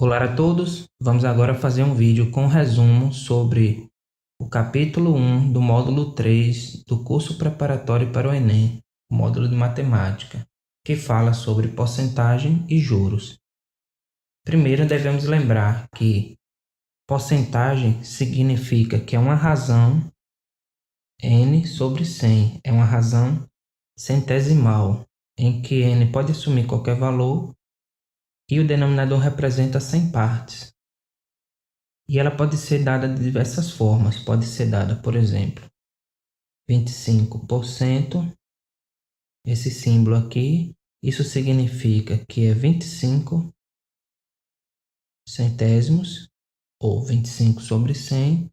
Olá a todos, vamos agora fazer um vídeo com resumo sobre o capítulo 1 do módulo 3 do curso preparatório para o Enem, o módulo de matemática, que fala sobre porcentagem e juros. Primeiro devemos lembrar que porcentagem significa que é uma razão n sobre 100, é uma razão centesimal, em que n pode assumir qualquer valor e o denominador representa 100 partes. E ela pode ser dada de diversas formas. Pode ser dada, por exemplo, 25%, esse símbolo aqui, isso significa que é 25 centésimos, ou 25 sobre 100,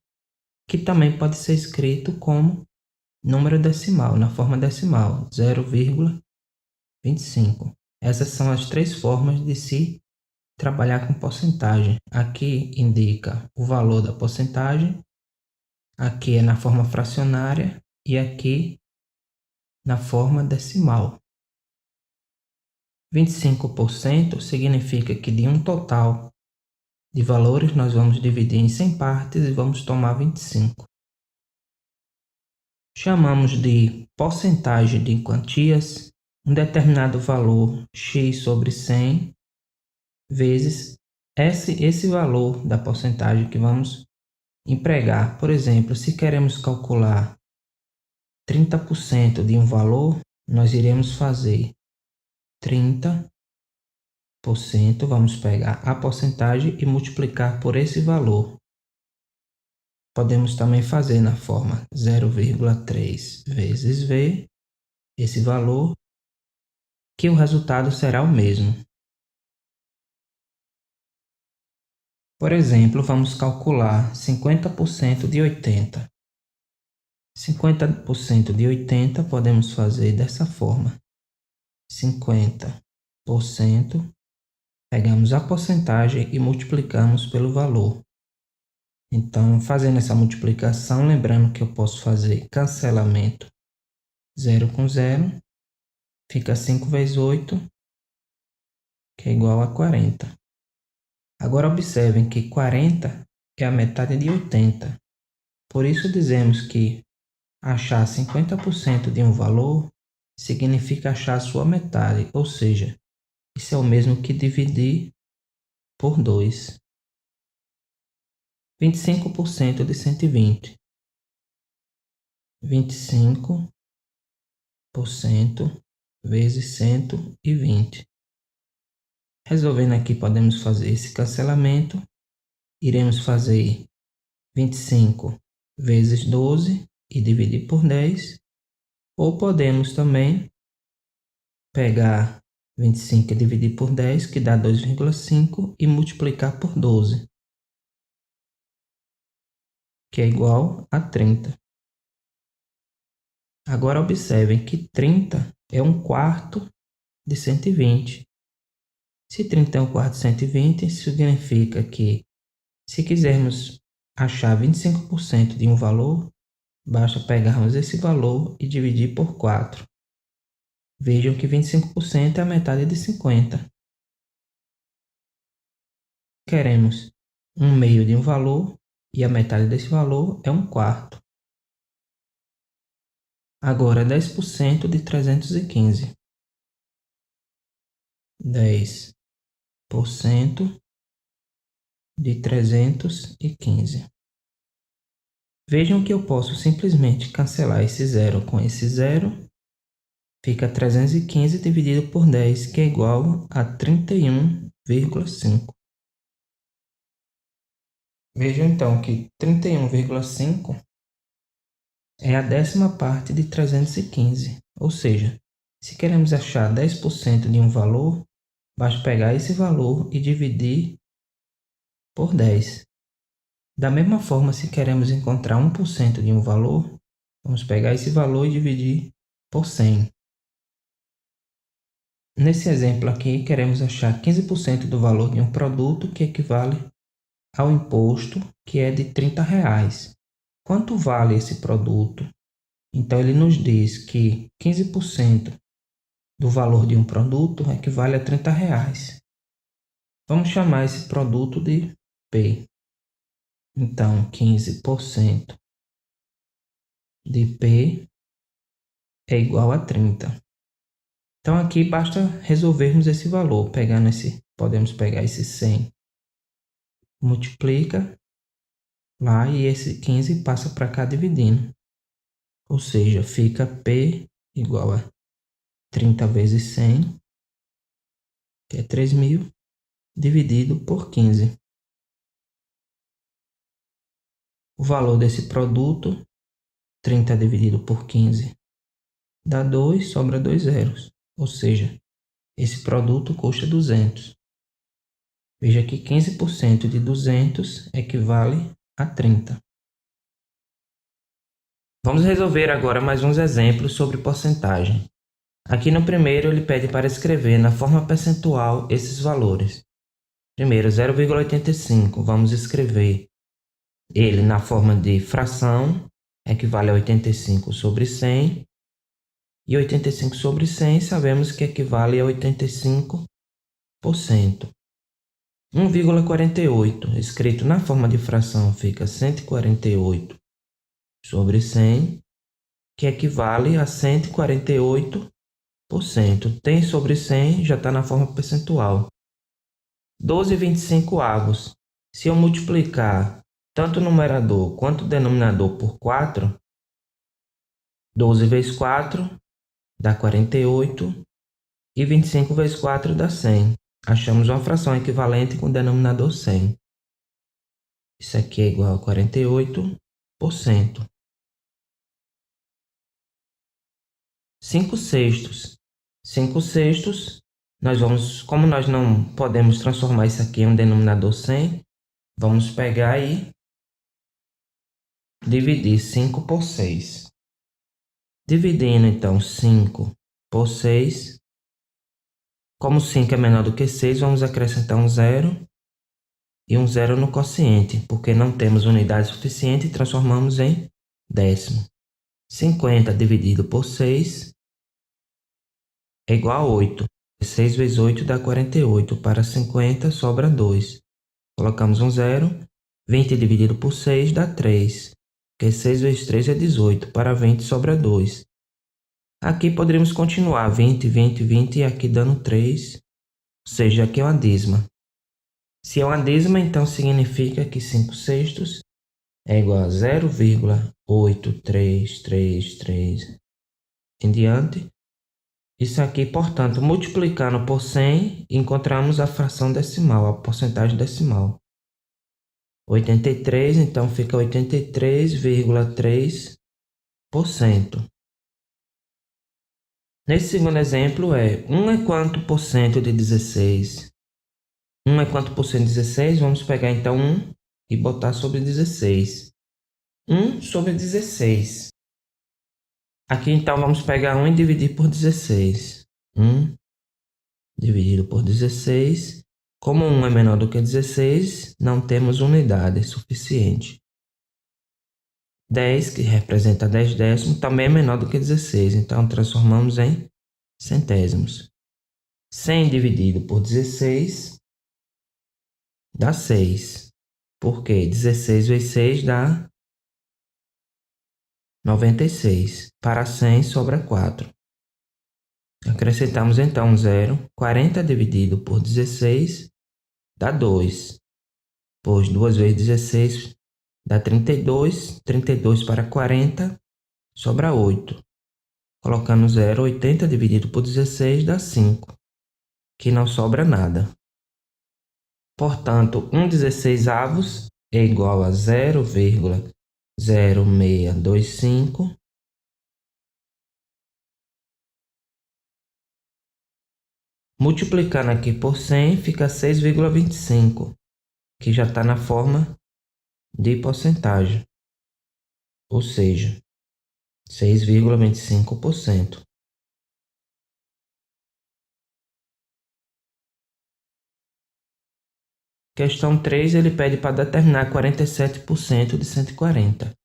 que também pode ser escrito como número decimal, na forma decimal, 0,25. Essas são as três formas de se trabalhar com porcentagem. Aqui indica o valor da porcentagem, aqui é na forma fracionária e aqui na forma decimal. 25% significa que de um total de valores nós vamos dividir em 100 partes e vamos tomar 25. Chamamos de porcentagem de quantias um determinado valor x sobre 100 vezes esse valor da porcentagem que vamos empregar. Por exemplo, se queremos calcular 30% de um valor, nós iremos fazer 30%, vamos pegar a porcentagem e multiplicar por esse valor. Podemos também fazer na forma 0,3 vezes V, esse valor, que o resultado será o mesmo. Por exemplo, vamos calcular 50% de 80. 50% de 80 podemos fazer dessa forma. 50%, pegamos a porcentagem e multiplicamos pelo valor. Então, fazendo essa multiplicação, lembrando que eu posso fazer cancelamento 0 com 0, fica 5 vezes 8, que é igual a 40. Agora observem que 40 é a metade de 80. Por isso dizemos que achar 50% de um valor significa achar a sua metade, ou seja, isso é o mesmo que dividir por 2. 25% de 120. 25% vezes 120. Resolvendo aqui, podemos fazer esse cancelamento. Iremos fazer 25 vezes 12 e dividir por 10. Ou podemos também pegar 25 e dividir por 10, que dá 2,5, e multiplicar por 12, que é igual a 30. Agora observem que 30 é um quarto de 120. Se 30 é um quarto de 120, significa que, se quisermos achar 25% de um valor, basta pegarmos esse valor e dividir por 4. Vejam que 25% é a metade de 50. Queremos um meio de um valor e a metade desse valor é um quarto. Agora 10% de 315. 10% de 315. Vejam que eu posso simplesmente cancelar esse zero com esse zero. Fica 315 dividido por 10, que é igual a 31,5. Vejam então que 31,5 é a 10ª parte de 315. Ou seja, se queremos achar 10% de um valor, basta pegar esse valor e dividir por 10. Da mesma forma, se queremos encontrar 1% de um valor, vamos pegar esse valor e dividir por 100. Nesse exemplo aqui, queremos achar 15% do valor de um produto, que equivale ao imposto, que é de R$30. Quanto vale esse produto? Então, ele nos diz que 15% do valor de um produto equivale a R$30. Vamos chamar esse produto de P. Então, 15% de P é igual a 30. Então, aqui basta resolvermos esse valor. Podemos pegar esse 100, multiplica lá e esse 15 passa para cá dividindo. Ou seja, fica P igual a 30 vezes 100, que é 3.000, dividido por 15. O valor desse produto, 30 dividido por 15, dá 2, sobra 2 zeros. Ou seja, esse produto custa 200. Veja que 15% de 200 equivale a 30. Vamos resolver agora mais uns exemplos sobre porcentagem. Aqui no primeiro ele pede para escrever na forma percentual esses valores. Primeiro, 0,85, vamos escrever ele na forma de fração, equivale a 85 sobre 100. E 85 sobre 100 sabemos que equivale a 85%. 1,48 escrito na forma de fração fica 148 sobre 100, que equivale a 148%. Tem sobre 100 já está na forma percentual. 12,25 avos. Se eu multiplicar tanto o numerador quanto o denominador por 4, 12 vezes 4 dá 48 e 25 vezes 4 dá 100. Achamos uma fração equivalente com o denominador 100. Isso aqui é igual a 48%. 5 sextos. 5 sextos, como nós não podemos transformar isso aqui em um denominador 100, vamos pegar e dividir 5 por 6. Dividindo então 5 por 6, como 5 é menor do que 6, vamos acrescentar um zero e um zero no quociente, porque não temos unidade suficiente e transformamos em décimo. 50 dividido por 6 é igual a 8. 6 vezes 8 dá 48. Para 50 sobra 2. Colocamos um zero. 20 dividido por 6 dá 3. Porque 6 vezes 3 é 18. Para 20 sobra 2. Aqui poderíamos continuar 20, 20, 20 e aqui dando 3. Ou seja, aqui é uma dízima. Se é uma dízima, então significa que 5 sextos é igual a 0,8333 em diante. Isso aqui, portanto, multiplicando por 100, encontramos a fração decimal, a porcentagem decimal. 83, então fica 83,3%. Nesse segundo exemplo 1 é quanto por cento de 16? 1 é quanto por cento de 16? Vamos pegar então 1 e botar sobre 16. 1 sobre 16. Aqui então vamos pegar 1 e dividir por 16. 1 dividido por 16. Como 1 é menor do que 16, não temos unidade suficiente. 10, que representa 10 décimos, também é menor do que 16, então transformamos em centésimos. 100 dividido por 16 dá 6. Por quê? 16 vezes 6 dá 96. Para 100 sobra 4. Acrescentamos então um zero. 40 dividido por 16 dá 2. Pois 2 vezes 16 dá 32. 32 para 40 sobra 8. Colocando 0, 80 dividido por 16 dá 5. Que não sobra nada. Portanto, 1/16 avos é igual a 0,0625 multiplicando aqui por 100 fica 6,25, que já está na forma de porcentagem, ou seja, 6,25%. Questão 3, ele pede para determinar 47% de 140.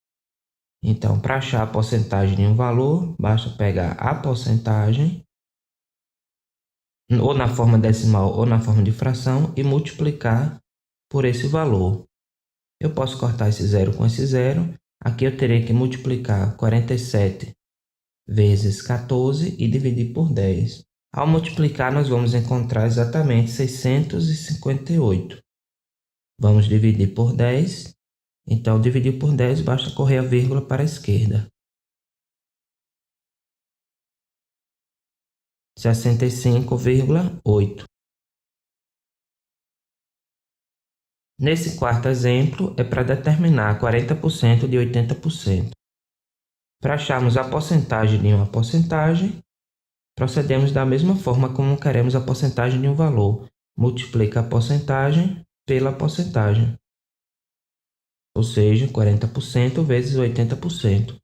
Então, para achar a porcentagem de um valor, basta pegar a porcentagem ou na forma decimal ou na forma de fração, e multiplicar por esse valor. Eu posso cortar esse zero com esse zero. Aqui eu terei que multiplicar 47 vezes 14 e dividir por 10. Ao multiplicar, nós vamos encontrar exatamente 658. Vamos dividir por 10. Então, dividir por 10, basta correr a vírgula para a esquerda. 65,8. Nesse quarto exemplo, é para determinar 40% de 80%. Para acharmos a porcentagem de uma porcentagem, procedemos da mesma forma como queremos a porcentagem de um valor. Multiplica a porcentagem pela porcentagem, ou seja, 40% vezes 80%.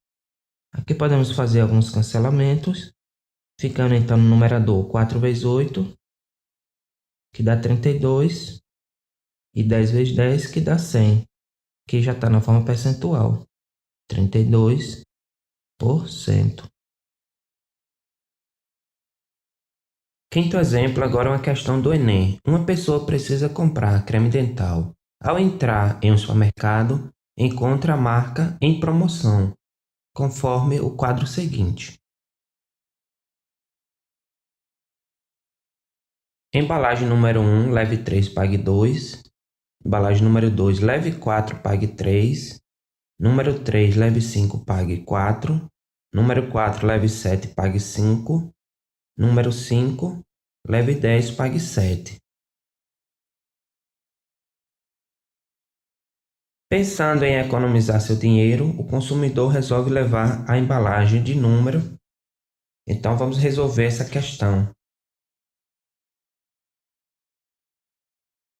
Aqui podemos fazer alguns cancelamentos, ficando então no numerador 4 vezes 8, que dá 32, e 10 vezes 10, que dá 100, que já está na forma percentual, 32%. Quinto exemplo, agora uma questão do Enem. Uma pessoa precisa comprar creme dental. Ao entrar em um supermercado, encontra a marca em promoção, conforme o quadro seguinte. Embalagem número 1, leve 3, pague 2. Embalagem número 2, leve 4, pague 3. Número 3, leve 5, pague 4. Número 4, leve 7, pague 5. Número 5, leve 10, pague 7. Pensando em economizar seu dinheiro, o consumidor resolve levar a embalagem de número. Então, vamos resolver essa questão.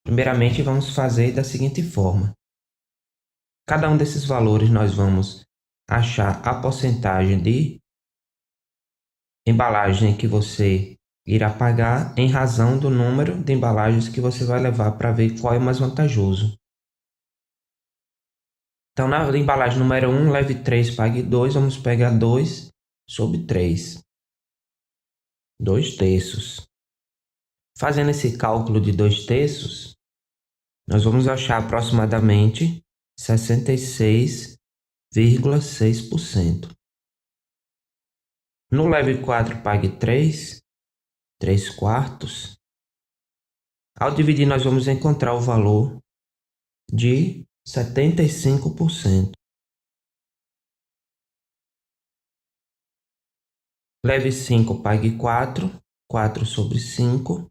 Primeiramente, vamos fazer da seguinte forma. Cada um desses valores nós vamos achar a porcentagem de embalagem que você irá pagar em razão do número de embalagens que você vai levar para ver qual é mais vantajoso. Então, na embalagem número 1, leve 3, pague 2, vamos pegar 2 sobre 3. 2 terços. Fazendo esse cálculo de 2 terços, nós vamos achar aproximadamente 66,6%. No leve 4, pague 3, 3 quartos. Ao dividir, nós vamos encontrar o valor de 75%. Leve 5, pague 4, 4 sobre 5.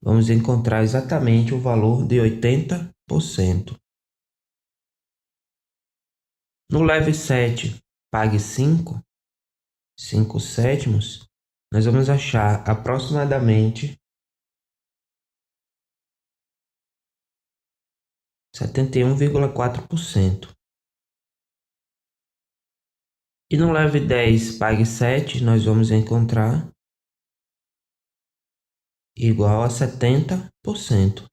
Vamos encontrar exatamente o valor de 80%. No leve 7, pague 5, 5 sétimos, nós vamos achar aproximadamente 71,4%. E no leve 10, pague 7, nós vamos encontrar igual a 70%.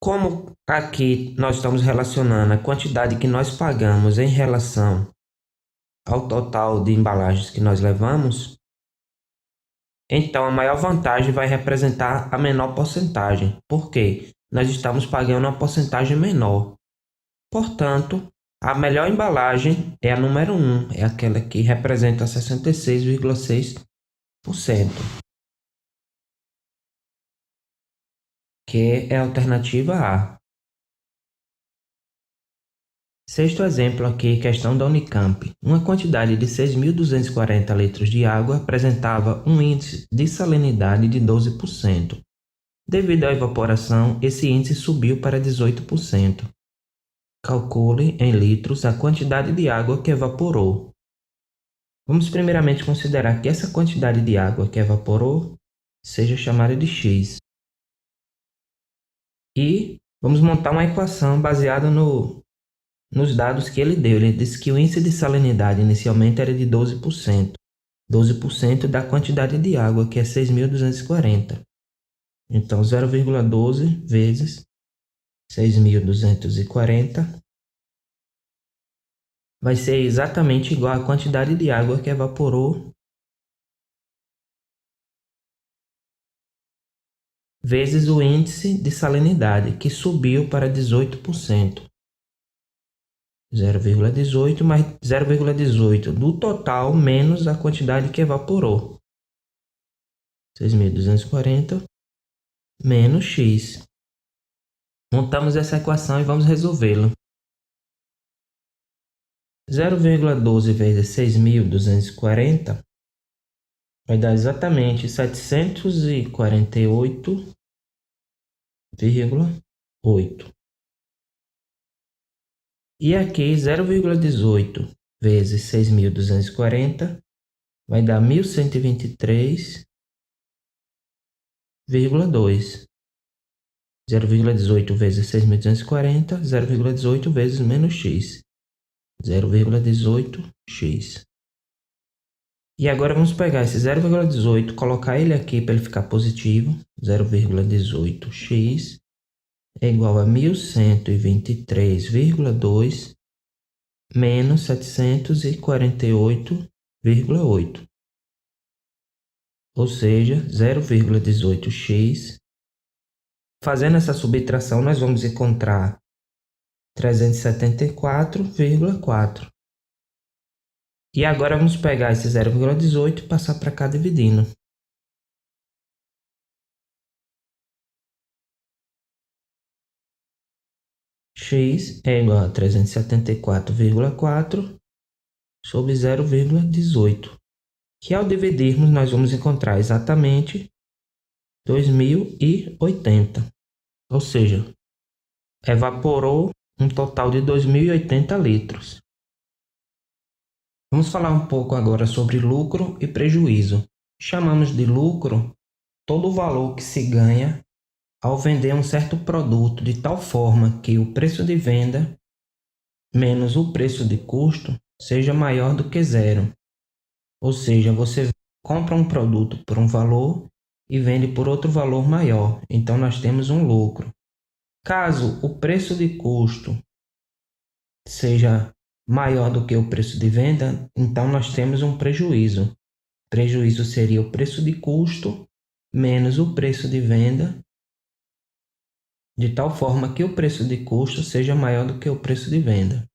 Como aqui nós estamos relacionando a quantidade que nós pagamos em relação ao total de embalagens que nós levamos, então a maior vantagem vai representar a menor porcentagem, porque nós estamos pagando uma porcentagem menor. Portanto, a melhor embalagem é a número 1, é aquela que representa 66,6%, que é a alternativa A. Sexto exemplo aqui, questão da Unicamp. Uma quantidade de 6.240 litros de água apresentava um índice de salinidade de 12%. Devido à evaporação, esse índice subiu para 18%. Calcule em litros a quantidade de água que evaporou. Vamos primeiramente considerar que essa quantidade de água que evaporou seja chamada de X. E vamos montar uma equação baseada nos dados que ele deu. Ele disse que o índice de salinidade inicialmente era de 12%. 12% da quantidade de água, que é 6.240. Então, 0,12 vezes 6.240 vai ser exatamente igual à quantidade de água que evaporou vezes o índice de salinidade, que subiu para 18%. 0,18 mais 0,18 do total menos a quantidade que evaporou. 6.240 menos x. Montamos essa equação e vamos resolvê-la. 0,12 vezes 6.240 vai dar exatamente 748,8. E aqui 0,18 vezes 6.240 vai dar 1.123,2. 0,18 vezes 6.240, 0,18 vezes menos x. 0,18x. E agora vamos pegar esse 0,18, colocar ele aqui para ele ficar positivo. 0,18x é igual a 1.123,2 menos 748,8. Ou seja, 0,18x. Fazendo essa subtração, nós vamos encontrar 374,4. E agora vamos pegar esse 0,18 e passar para cá dividindo. X é igual a 374,4 sobre 0,18. Que ao dividirmos nós vamos encontrar exatamente 2080. Ou seja, evaporou um total de 2080 litros. Vamos falar um pouco agora sobre lucro e prejuízo. Chamamos de lucro todo o valor que se ganha ao vender um certo produto de tal forma que o preço de venda menos o preço de custo seja maior do que zero. Ou seja, você compra um produto por um valor e vende por outro valor maior. Então nós temos um lucro. Caso o preço de custo seja maior do que o preço de venda, então nós temos um prejuízo. Prejuízo seria o preço de custo menos o preço de venda, de tal forma que o preço de custo seja maior do que o preço de venda.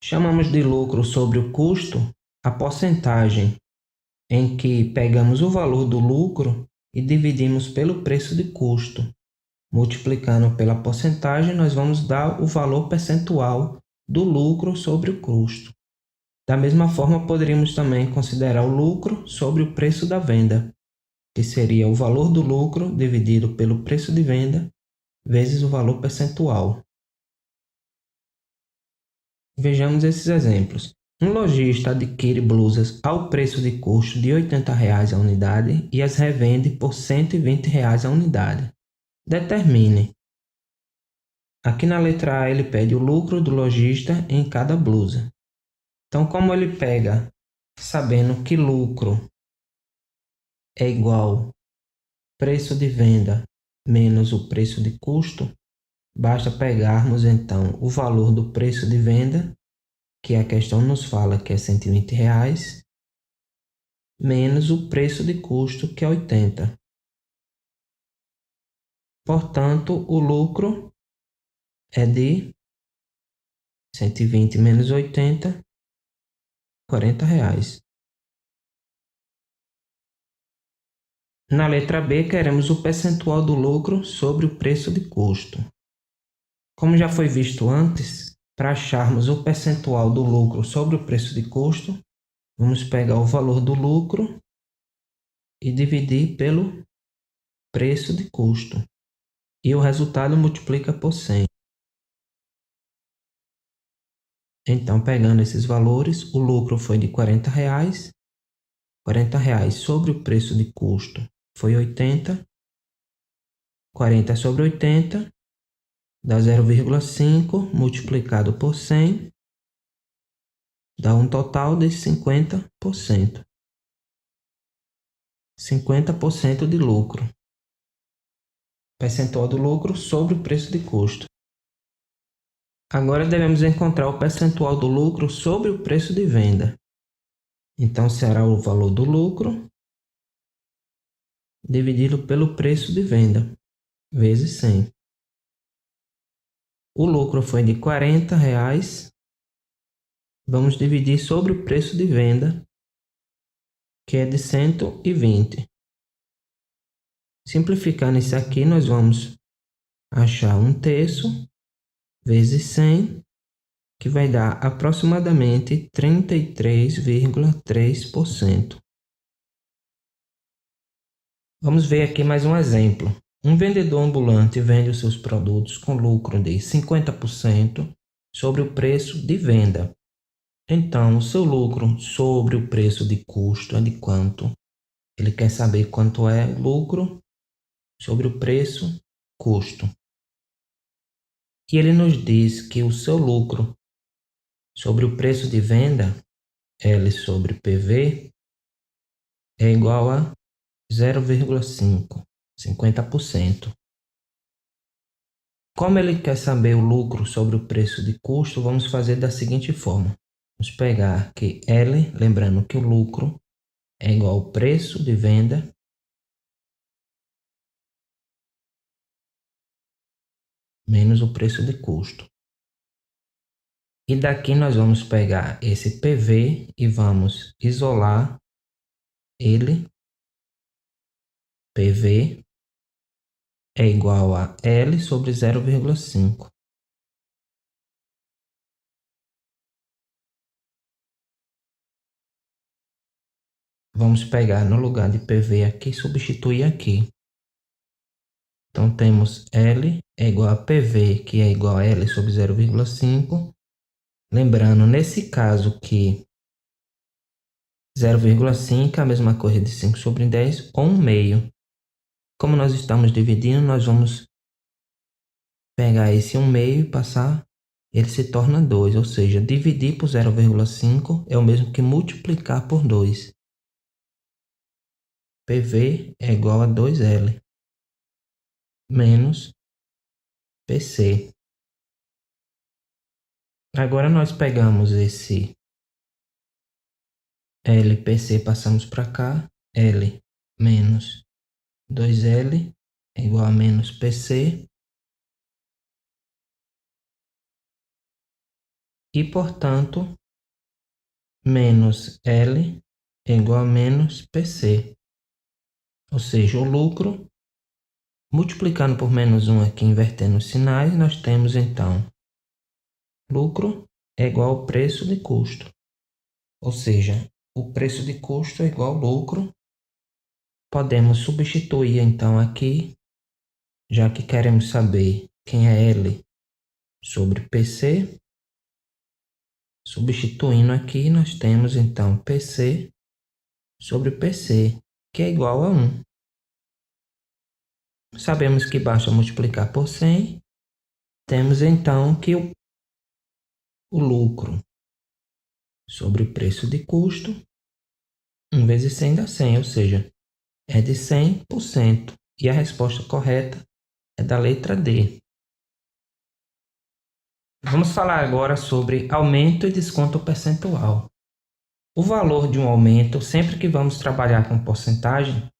Chamamos de lucro sobre o custo a porcentagem em que pegamos o valor do lucro e dividimos pelo preço de custo. Multiplicando pela porcentagem, nós vamos dar o valor percentual do lucro sobre o custo. Da mesma forma, poderíamos também considerar o lucro sobre o preço da venda, que seria o valor do lucro dividido pelo preço de venda vezes o valor percentual. Vejamos esses exemplos. Um lojista adquire blusas ao preço de custo de R$ 80 a unidade e as revende por R$ 120 a unidade. Determine. Aqui na letra A ele pede o lucro do lojista em cada blusa. Então, como ele pega sabendo que lucro é igual preço de venda menos o preço de custo, basta pegarmos então o valor do preço de venda, que a questão nos fala que é R$ 120, menos o preço de custo, que é 80. Portanto, o lucro é de 120 menos 80, R$ 40. Na letra B, queremos o percentual do lucro sobre o preço de custo. Como já foi visto antes, para acharmos o percentual do lucro sobre o preço de custo, vamos pegar o valor do lucro e dividir pelo preço de custo. E o resultado multiplica por 100. Então, pegando esses valores, o lucro foi de R$ 40. R$ 40 sobre o preço de custo foi 80. 40 sobre 80 dá 0,5 multiplicado por 100, dá um total de 50%. 50% de lucro. Percentual do lucro sobre o preço de custo. Agora devemos encontrar o percentual do lucro sobre o preço de venda. Então será o valor do lucro dividido pelo preço de venda, vezes 100. O lucro foi de R$40, vamos dividir sobre o preço de venda, que é de 120. Simplificando isso aqui, nós vamos achar 1/3 vezes 100, que vai dar aproximadamente 33,3%. Vamos ver aqui mais um exemplo. Um vendedor ambulante vende os seus produtos com lucro de 50% sobre o preço de venda. Então, o seu lucro sobre o preço de custo é de quanto? Ele quer saber quanto é o lucro sobre o preço custo. E ele nos diz que o seu lucro sobre o preço de venda, L sobre PV, é igual a 0,5, 50%. Como ele quer saber o lucro sobre o preço de custo, vamos fazer da seguinte forma. Vamos pegar que L, lembrando que o lucro é igual ao preço de venda menos o preço de custo. E daqui nós vamos pegar esse PV e vamos isolar ele. PV é igual a L sobre 0,5. Vamos pegar no lugar de PV aqui e substituir aqui. Então temos L é igual a PV, que é igual a L sobre 0,5. Lembrando, nesse caso que 0,5 é a mesma coisa de 5 sobre 10 ou 1/2. Como nós estamos dividindo, nós vamos pegar esse 1/2 e passar, ele se torna 2, ou seja, dividir por 0,5 é o mesmo que multiplicar por 2. PV é igual a 2L menos PC. Agora nós pegamos esse LPC, passamos para cá, L menos 2L é igual a menos PC. E, portanto, menos L é igual a menos PC. Ou seja, o lucro, multiplicando por menos 1 aqui, invertendo os sinais, nós temos então lucro é igual ao preço de custo. Ou seja, o preço de custo é igual ao lucro. Podemos substituir então aqui, já que queremos saber quem é L sobre PC. Substituindo aqui, nós temos então PC sobre PC, que é igual a 1. Sabemos que basta multiplicar por 100. Temos então que o lucro sobre o preço de custo, 1 vezes 100 dá 100, ou seja, é de 100%. E a resposta correta é da letra D. Vamos falar agora sobre aumento e desconto percentual. O valor de um aumento, sempre que vamos trabalhar com porcentagem,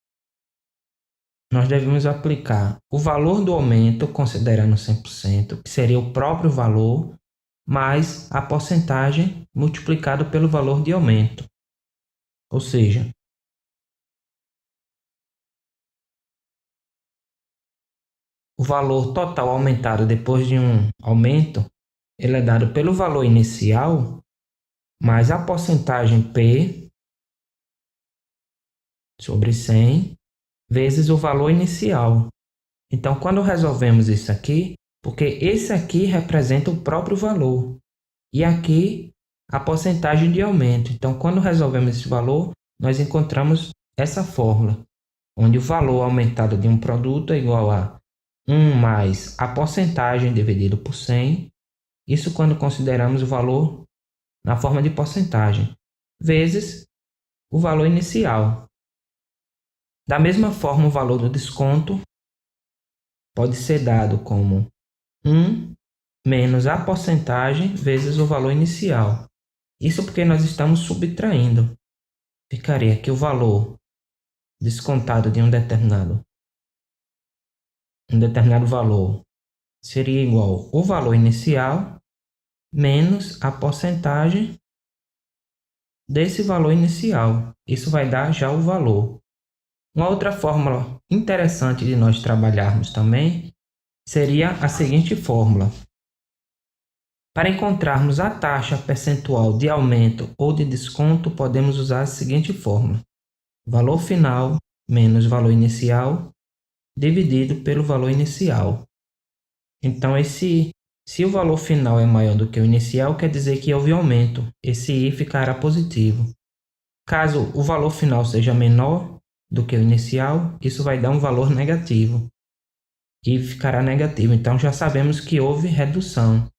nós devemos aplicar o valor do aumento, considerando 100%, que seria o próprio valor, mais a porcentagem multiplicado pelo valor de aumento. Ou seja, o valor total aumentado depois de um aumento, ele é dado pelo valor inicial, mais a porcentagem P sobre 100, vezes o valor inicial. Então, quando resolvemos isso aqui, porque esse aqui representa o próprio valor, e aqui a porcentagem de aumento. Então, quando resolvemos esse valor, nós encontramos essa fórmula, onde o valor aumentado de um produto é igual a 1 mais a porcentagem dividido por 100, isso quando consideramos o valor na forma de porcentagem, vezes o valor inicial. Da mesma forma, o valor do desconto pode ser dado como 1 menos a porcentagem vezes o valor inicial. Isso porque nós estamos subtraindo. Ficaria que o valor descontado de um determinado valor seria igual ao valor inicial menos a porcentagem desse valor inicial. Isso vai dar já o valor. Uma outra fórmula interessante de nós trabalharmos também seria a seguinte fórmula. Para encontrarmos a taxa percentual de aumento ou de desconto, podemos usar a seguinte fórmula. Valor final menos valor inicial dividido pelo valor inicial. Então, se o valor final é maior do que o inicial, quer dizer que houve aumento. Esse I ficará positivo. Caso o valor final seja menor do que o inicial, isso vai dar um valor negativo. E ficará negativo. Então, já sabemos que houve redução.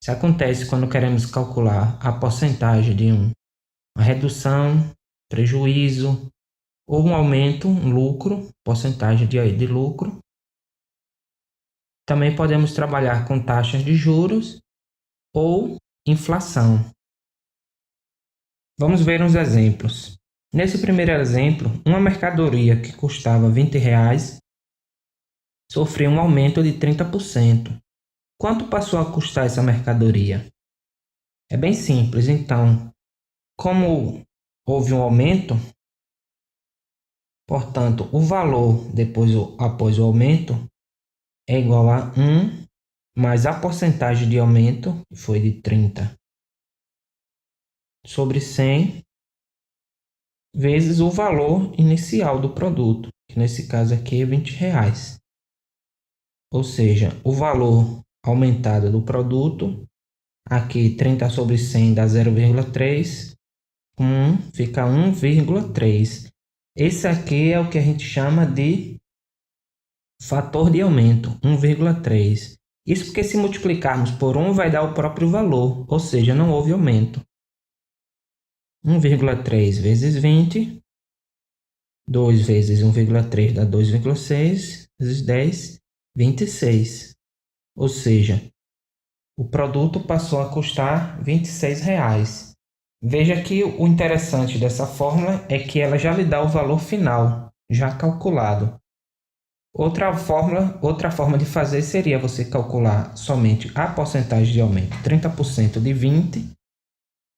Isso acontece quando queremos calcular a porcentagem de uma redução, prejuízo, ou um aumento, um lucro, porcentagem de lucro. Também podemos trabalhar com taxas de juros ou inflação. Vamos ver uns exemplos. Nesse primeiro exemplo, uma mercadoria que custava R$20 sofreu um aumento de 30%. Quanto passou a custar essa mercadoria? É bem simples, então, como houve um aumento, portanto, o valor após o aumento é igual a 1 mais a porcentagem de aumento, que foi de 30 sobre 100, vezes o valor inicial do produto, que nesse caso aqui é R$20. Ou seja, o valor aumentado do produto, aqui 30 sobre 100 dá 0,3, fica 1,3. Esse aqui é o que a gente chama de fator de aumento, 1,3. Isso porque se multiplicarmos por 1 vai dar o próprio valor, ou seja, não houve aumento. 1,3 vezes 20, 2 vezes 1,3 dá 2,6, vezes 10, 26. Ou seja, o produto passou a custar R$26. Veja que o interessante dessa fórmula é que ela já lhe dá o valor final, já calculado. Outra forma de fazer seria você calcular somente a porcentagem de aumento, 30% de 20,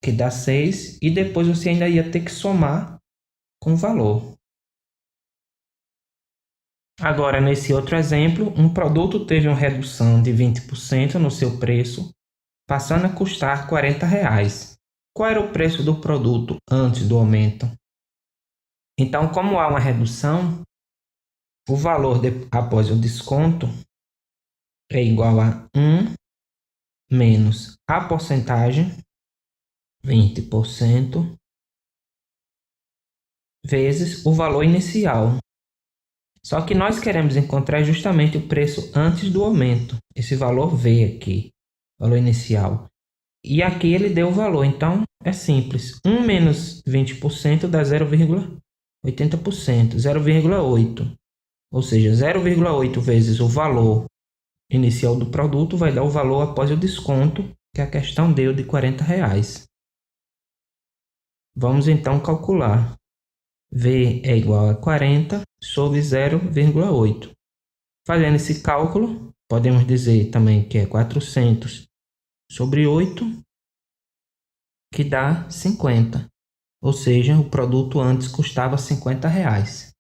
que dá 6, e depois você ainda ia ter que somar com o valor. Agora, nesse outro exemplo, um produto teve uma redução de 20% no seu preço, passando a custar R$40. Qual era o preço do produto antes do aumento? Então, como há uma redução, o valor após o desconto é igual a 1 menos a porcentagem, 20%, vezes o valor inicial. Só que nós queremos encontrar justamente o preço antes do aumento, esse valor V aqui, valor inicial. E aqui ele deu o valor, então é simples. 1 menos 20% dá 0,80%, 0,8. Ou seja, 0,8 vezes o valor inicial do produto vai dar o valor após o desconto, que a questão deu de R$40. Vamos então calcular. V é igual a 40 sobre 0,8. Fazendo esse cálculo, podemos dizer também que é 400 sobre 8, que dá 50. Ou seja, o produto antes custava R$50.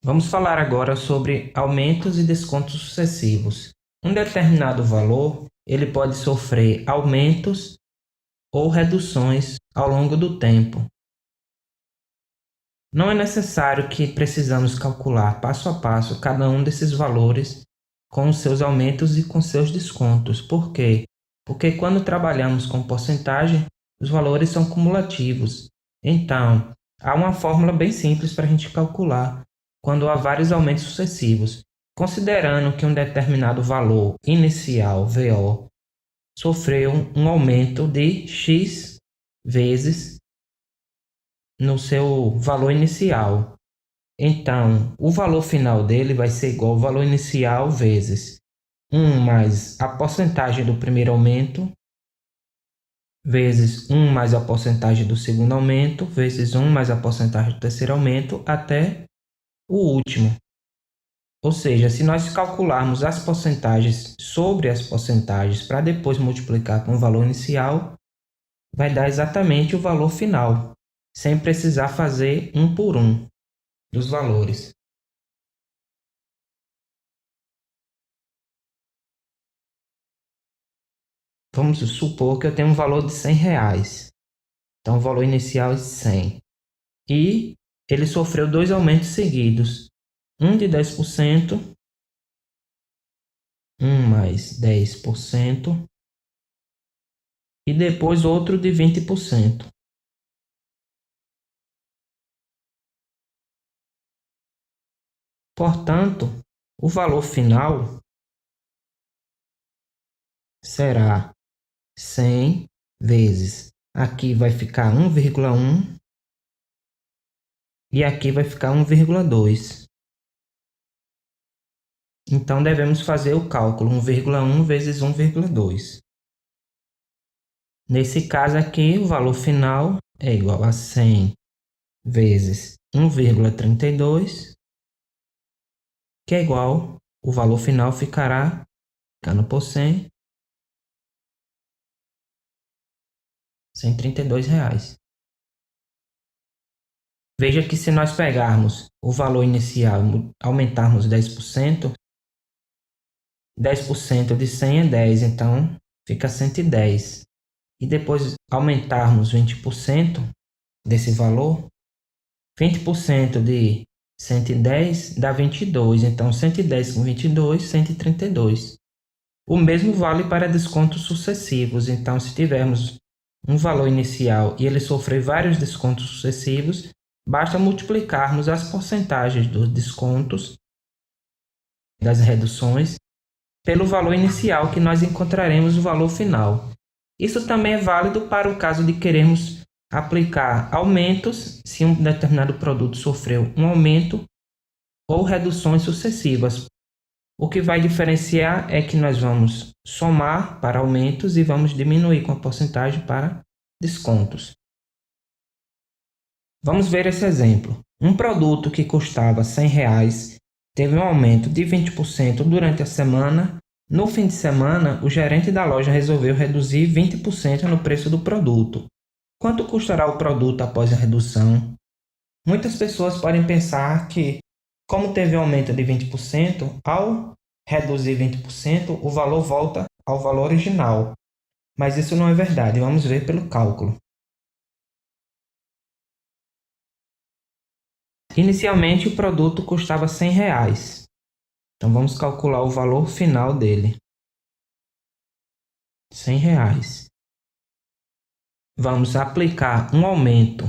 Vamos falar agora sobre aumentos e descontos sucessivos. Um determinado valor, ele pode sofrer aumentos ou reduções ao longo do tempo. Não é necessário que precisamos calcular passo a passo cada um desses valores com os seus aumentos e com seus descontos. Por quê? Porque quando trabalhamos com porcentagem, os valores são cumulativos. Então, há uma fórmula bem simples para a gente calcular quando há vários aumentos sucessivos. Considerando que um determinado valor inicial, VO, sofreu um aumento de X vezes no seu valor inicial. Então, o valor final dele vai ser igual ao valor inicial vezes 1 mais a porcentagem do primeiro aumento vezes 1 mais a porcentagem do segundo aumento, vezes 1 mais a porcentagem do terceiro aumento, até o último. Ou seja, se nós calcularmos as porcentagens sobre as porcentagens para depois multiplicar com o valor inicial, vai dar exatamente o valor final, sem precisar fazer um por um dos valores. Vamos supor que eu tenho um valor de R$100. Então, o valor inicial é 100. E ele sofreu 2 aumentos seguidos. Um de 10%, um mais 10%, e depois outro de 20%. Portanto, o valor final será 100 vezes. Aqui vai ficar 1,1 e aqui vai ficar 1,2. Então, devemos fazer o cálculo 1,1 vezes 1,2. Nesse caso aqui, o valor final é igual a 100 vezes 1,32, que é igual, o valor final ficará, ficando por 100, R$132. Veja que se nós pegarmos o valor inicial e aumentarmos 10%, 10% de 100 é 10, então fica 110. E depois aumentarmos 20% desse valor, 20% de 110 dá 22, então 110 com 22, 132. O mesmo vale para descontos sucessivos, então se tivermos um valor inicial e ele sofrer vários descontos sucessivos, basta multiplicarmos as porcentagens dos descontos, das reduções, pelo valor inicial que nós encontraremos o valor final. Isso também é válido para o caso de queremos aplicar aumentos se um determinado produto sofreu um aumento ou reduções sucessivas. O que vai diferenciar é que nós vamos somar para aumentos e vamos diminuir com a porcentagem para descontos. Vamos ver esse exemplo. Um produto que custava R$100 teve um aumento de 20% durante a semana. No fim de semana, o gerente da loja resolveu reduzir 20% no preço do produto. Quanto custará o produto após a redução? Muitas pessoas podem pensar que, como teve um aumento de 20%, ao reduzir 20%, o valor volta ao valor original. Mas isso não é verdade, vamos ver pelo cálculo. Inicialmente, o produto custava R$100. Então, vamos calcular o valor final dele. R$100. Vamos aplicar um aumento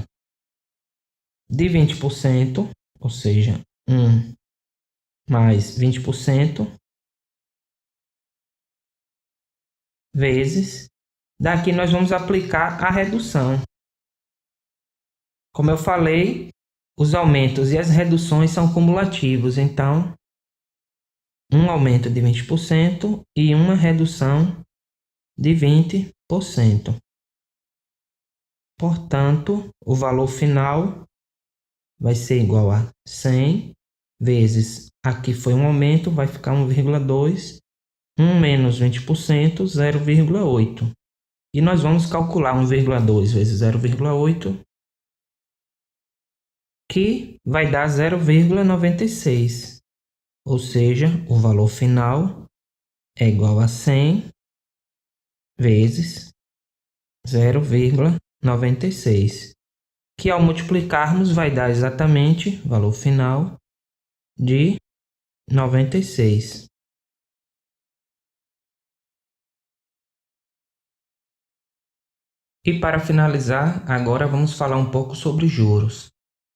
de 20%, ou seja, 1 mais 20%, vezes. Daqui nós vamos aplicar a redução. Como eu falei, os aumentos e as reduções são cumulativos, então um aumento de 20% e uma redução de 20%. Portanto, o valor final vai ser igual a 100 vezes, aqui foi um aumento, vai ficar 1,2, 1 menos 20%, 0,8. E nós vamos calcular 1,2 vezes 0,8, que vai dar 0,96. Ou seja, o valor final é igual a 100 vezes 0,96, que ao multiplicarmos vai dar exatamente o valor final de 96. E para finalizar, agora vamos falar um pouco sobre juros.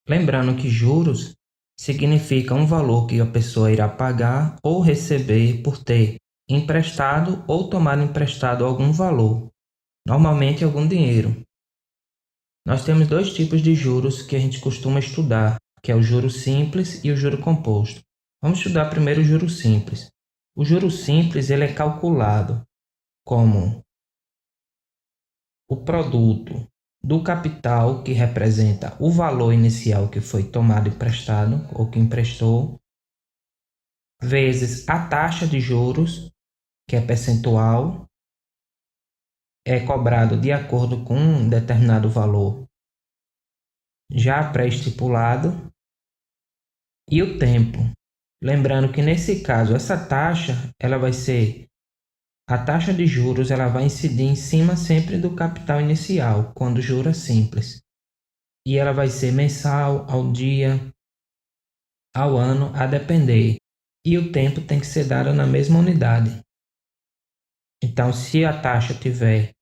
Lembrando que juros significa um valor que a pessoa irá pagar ou receber por ter emprestado ou tomado emprestado algum valor, normalmente algum dinheiro. Nós temos dois tipos de juros que a gente costuma estudar, que é o juro simples e o juro composto. Vamos estudar primeiro o juro simples. O juro simples ele é calculado como o produto do capital, que representa o valor inicial que foi tomado emprestado ou que emprestou, vezes a taxa de juros, que é percentual, é cobrado de acordo com um determinado valor já pré-estipulado, e o tempo. Lembrando que nesse caso essa taxa, ela vai ser a taxa de juros, ela vai incidir em cima sempre do capital inicial, quando o juro é simples. E ela vai ser mensal, ao dia, ao ano, a depender. E o tempo tem que ser dado na mesma unidade. Então, se a taxa tiver,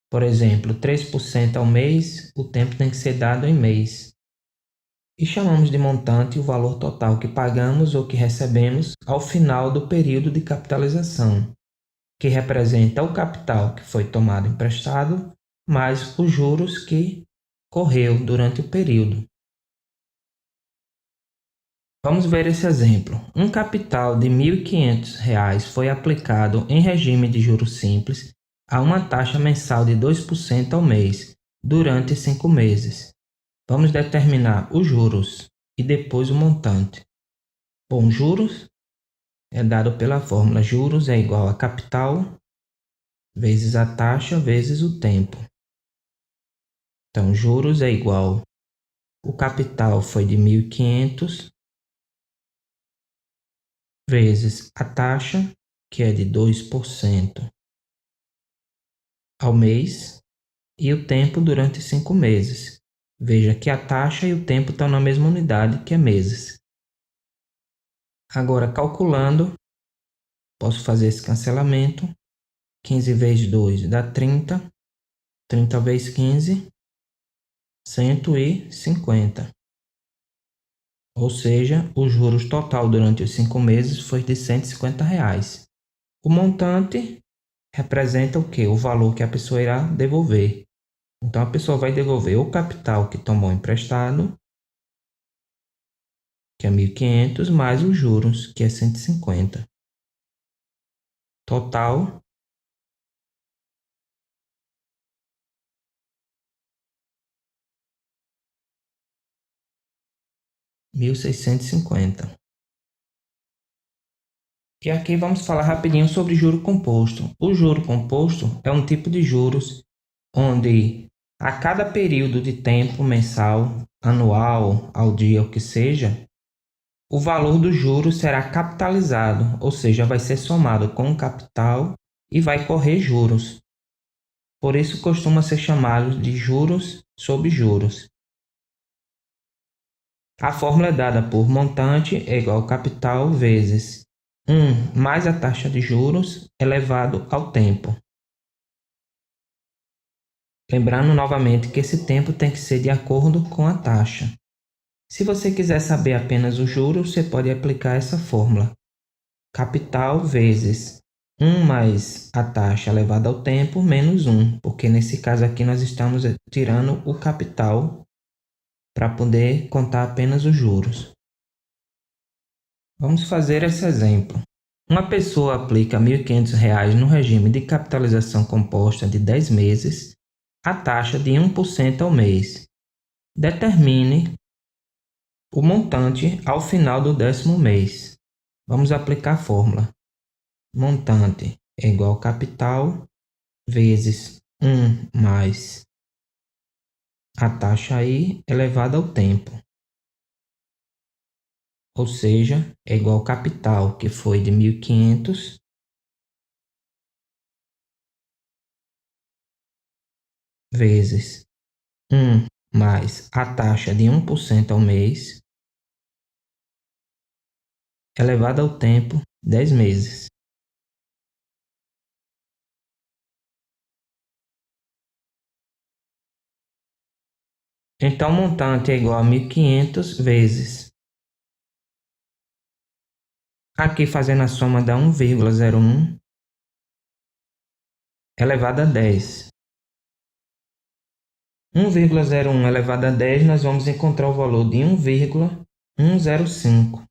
por exemplo, 3% ao mês, o tempo tem que ser dado em mês. E chamamos de montante o valor total que pagamos ou que recebemos ao final do período de capitalização, que representa o capital que foi tomado emprestado, mais os juros que correu durante o período. Vamos ver esse exemplo. Um capital de R$ 1.500 foi aplicado em regime de juros simples a uma taxa mensal de 2% ao mês, durante 5 meses. Vamos determinar os juros e depois o montante. Bom, juros é dado pela fórmula juros é igual a capital vezes a taxa vezes o tempo. Então, juros é igual, o capital foi de 1.500 vezes a taxa, que é de 2% ao mês, e o tempo durante 5 meses. Veja que a taxa e o tempo estão na mesma unidade, que é meses. Agora, calculando, posso fazer esse cancelamento. 15 vezes 2 dá 30. 30 vezes 15, 150. Ou seja, o juros total durante os 5 meses foi de R$ 150. O montante representa o quê? O valor que a pessoa irá devolver. Então, a pessoa vai devolver o capital que tomou emprestado, que é 1.500, mais os juros, que é 150. Total, 1.650. E aqui vamos falar rapidinho sobre juro composto. O juro composto é um tipo de juros onde a cada período de tempo mensal, anual, ao dia, o que seja, o valor do juro será capitalizado, ou seja, vai ser somado com o capital e vai correr juros. Por isso costuma ser chamado de juros sobre juros. A fórmula é dada por montante é igual ao capital vezes 1 mais a taxa de juros elevado ao tempo. Lembrando novamente que esse tempo tem que ser de acordo com a taxa. Se você quiser saber apenas o juros, você pode aplicar essa fórmula. Capital vezes 1 mais a taxa elevada ao tempo menos 1, porque nesse caso aqui nós estamos tirando o capital para poder contar apenas os juros. Vamos fazer esse exemplo. Uma pessoa aplica R$ 1.500 no regime de capitalização composta de 10 meses, a taxa de 1% ao mês. Determine o montante ao final do 10º mês. Vamos aplicar a fórmula. Montante é igual ao capital vezes 1 mais a taxa aí elevada ao tempo. Ou seja, é igual ao capital, que foi de 1.500, vezes 1 mais a taxa de 1% ao mês, elevado ao tempo, 10 meses. Então, o montante é igual a 1.500 vezes. Aqui, fazendo a soma, dá 1,01 elevado a 10. 1,01 elevado a 10, nós vamos encontrar o valor de 1,105.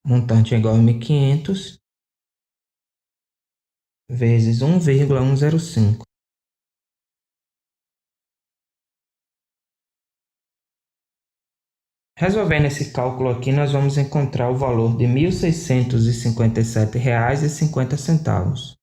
Montante é igual a 1.500 vezes 1,105. Resolvendo esse cálculo aqui, nós vamos encontrar o valor de R$ 1.657,50.